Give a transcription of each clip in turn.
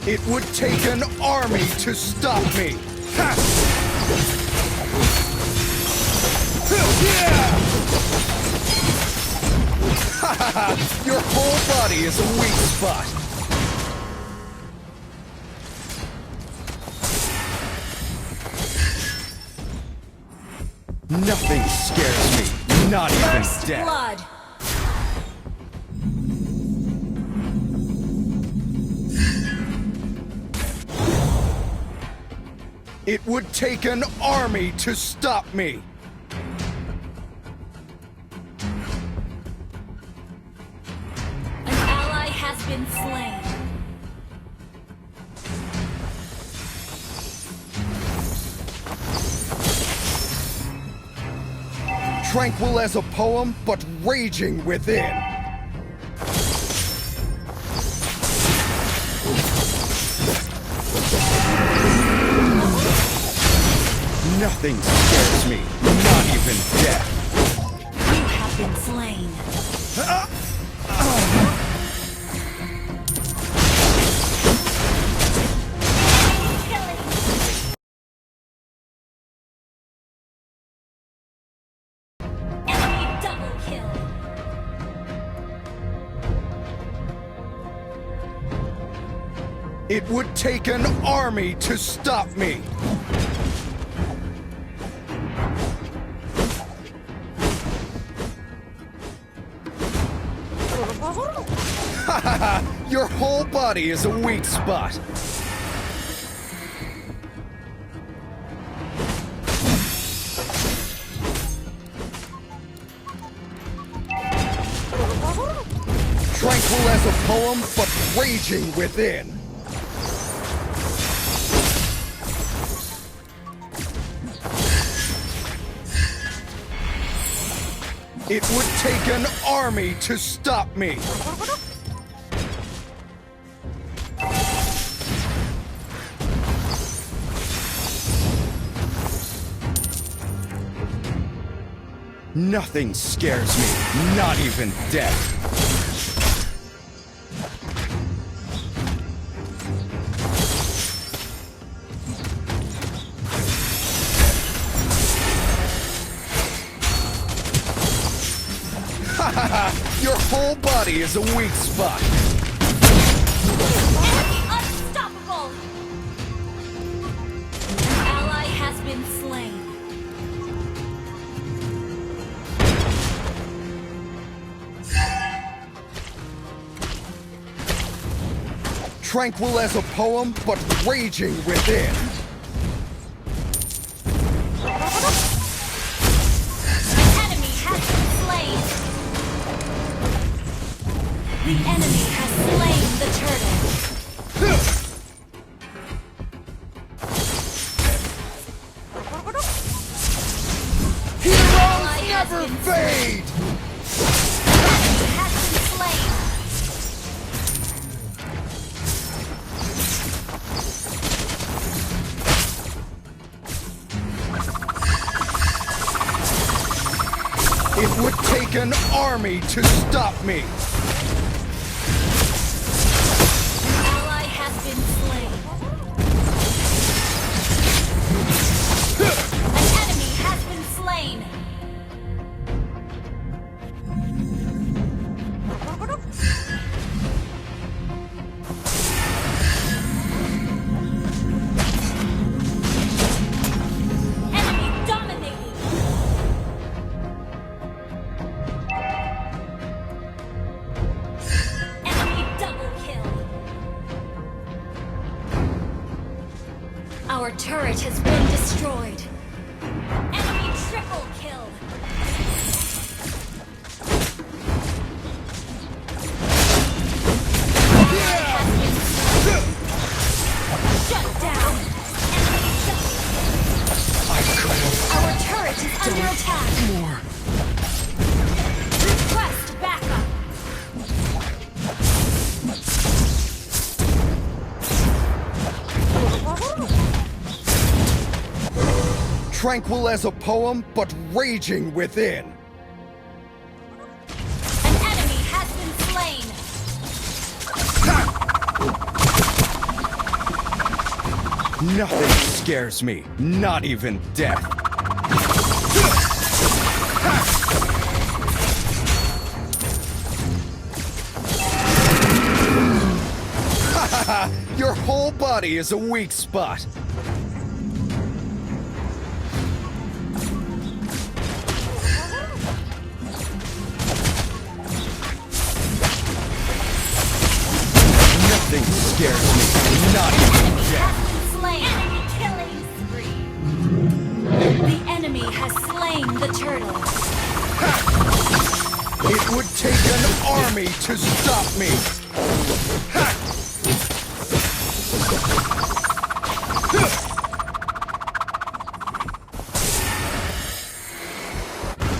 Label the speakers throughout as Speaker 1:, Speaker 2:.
Speaker 1: It would take an army to stop me! Ha! Your whole body is a weak spot! Nothing scares me, not even death.
Speaker 2: Blood.
Speaker 1: It would take an army to stop me!
Speaker 2: An ally has been slain.
Speaker 1: Tranquil as a poem, but raging within. Nothing scares me, not even death.
Speaker 2: You have been slain. Enemy double kill.
Speaker 1: It would take an army to stop me. Your whole body is a weak spot. Tranquil as a poem, but raging within. It would take an army to stop me. Nothing scares me, not even death. Your whole body is a weak spot.
Speaker 2: Enemy unstoppable. An ally has been slain.
Speaker 1: Tranquil as a poem, but raging within.
Speaker 2: The enemy has slain the turtle.
Speaker 1: Heroes never fade!
Speaker 2: The enemy has been slain.
Speaker 1: It would take an army to stop me.
Speaker 2: Our turret has been destroyed. Enemy triple kill. Shut down. Our turret is under attack.
Speaker 1: More.
Speaker 2: Request backup.
Speaker 1: Tranquil as a poem, but raging within.
Speaker 2: An enemy has been slain.
Speaker 1: Nothing scares me, not even death. Your whole body is a weak spot. Nothing scares me, not even death.
Speaker 2: The enemy has slain the turtle.
Speaker 1: It would take an army to stop me.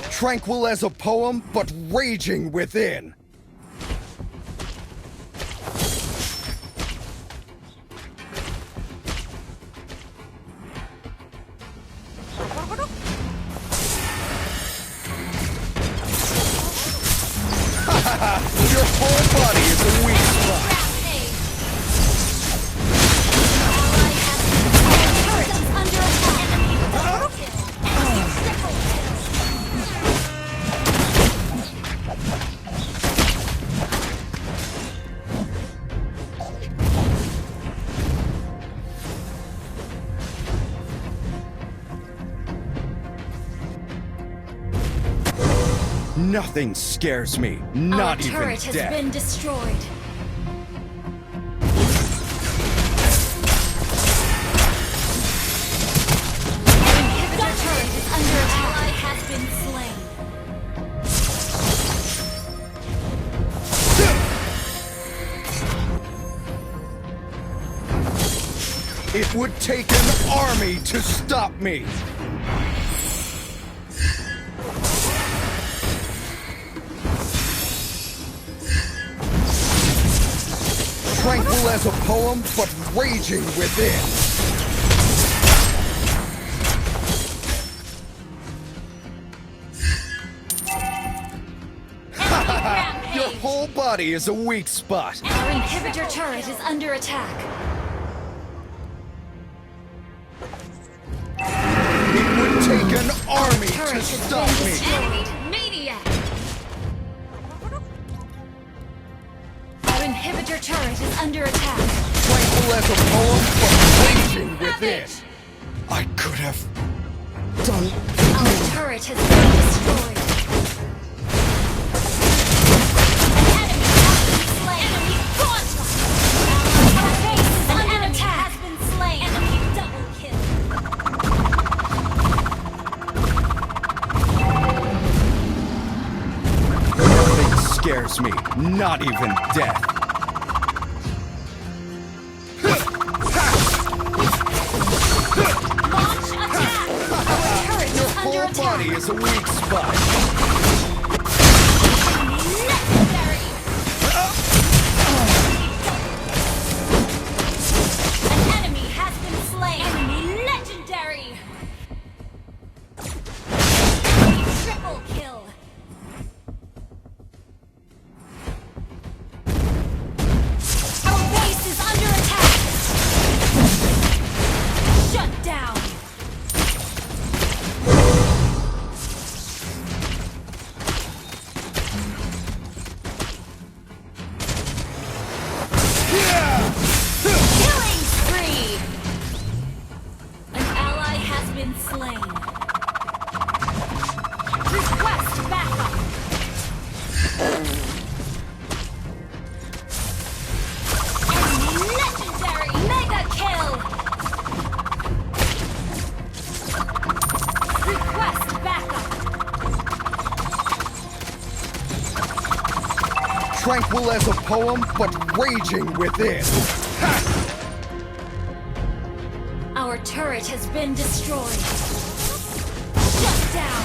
Speaker 1: Tranquil as a poem, but raging within. Your whole body is a weak spot. Nothing scares me, not even
Speaker 2: Our turret has
Speaker 1: death.
Speaker 2: been destroyed. Our inhibitor turret is under attack. Ally has been slain.
Speaker 1: It would take an army to stop me. Tranquil as a poem, but raging within. Your whole body is a weak spot.
Speaker 2: Our inhibitor turret is under attack.
Speaker 1: It would take an army
Speaker 2: Turret
Speaker 1: to
Speaker 2: has
Speaker 1: stop
Speaker 2: been
Speaker 1: me.
Speaker 2: destroyed. Maniac! Our inhibitor turret is under attack.
Speaker 1: Tranquil as a poem, but raging within. I could have done
Speaker 2: Our turret has been destroyed. An enemy has been slain. Enemy gauntlet! Our base is under attack. Has been slain. Enemy double kill.
Speaker 1: Nothing scares me, not even death.
Speaker 2: Launch attack! Our turret is
Speaker 1: Your
Speaker 2: under
Speaker 1: whole
Speaker 2: attack.
Speaker 1: body is a weak spot.
Speaker 2: Necessary! An enemy has been slain! Enemy legendary! Triple kill! Our base is under attack! Shut down! Killing spree! An ally has been slain. Request backup! Enemy legendary! Mega kill! Request backup!
Speaker 1: Tranquil as a poem, but raging within.
Speaker 2: Our turret has been destroyed. Shut down!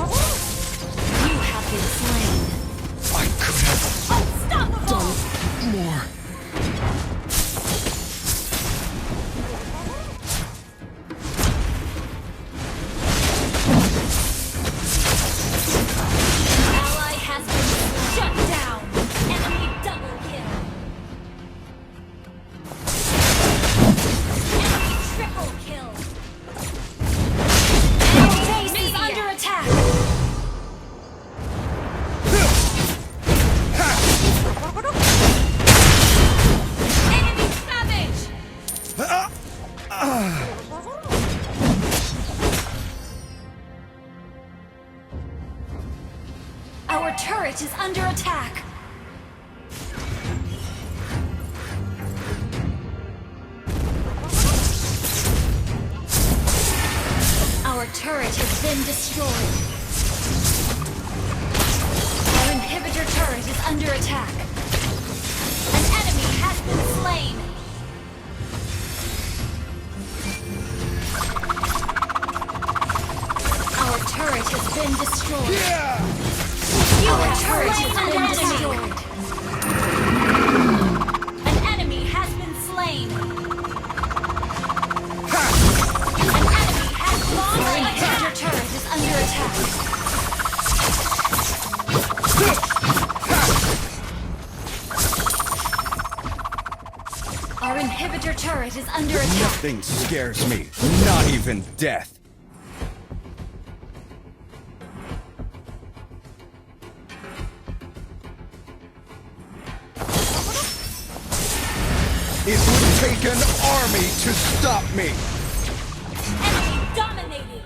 Speaker 2: You have been slain.
Speaker 1: I could have
Speaker 2: Unstoppable!
Speaker 1: done more.
Speaker 2: Ally has been shut down. Our turret is under attack. Our turret has been destroyed. Our inhibitor turret is under attack. An enemy has been slain. Our turret has been destroyed. Our turret has been destroyed. An enemy has been slain. An enemy has launched. Our inhibitor turret is under attack. Our inhibitor turret is under attack.
Speaker 1: Nothing scares me, not even death. It would take an army to stop me!
Speaker 2: Enemy dominated.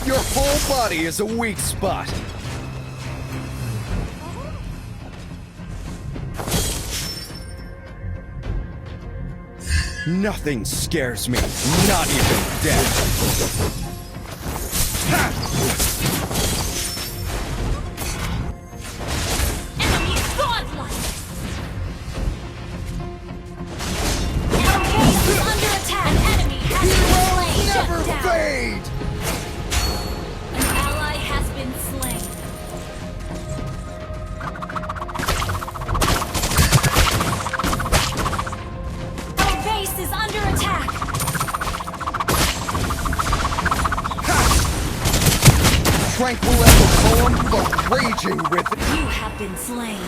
Speaker 1: Your whole body is a weak spot! Nothing scares me, not even death! Ha!
Speaker 2: Enemy godlike. Our base is under attack. An enemy has been slain.
Speaker 1: Never
Speaker 2: Shut down.
Speaker 1: fade!
Speaker 2: An ally has been slain. Our base is under attack.
Speaker 1: Tranquil as a poem, but raging with
Speaker 2: You have been slain.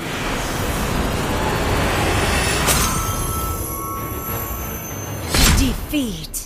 Speaker 2: Defeat.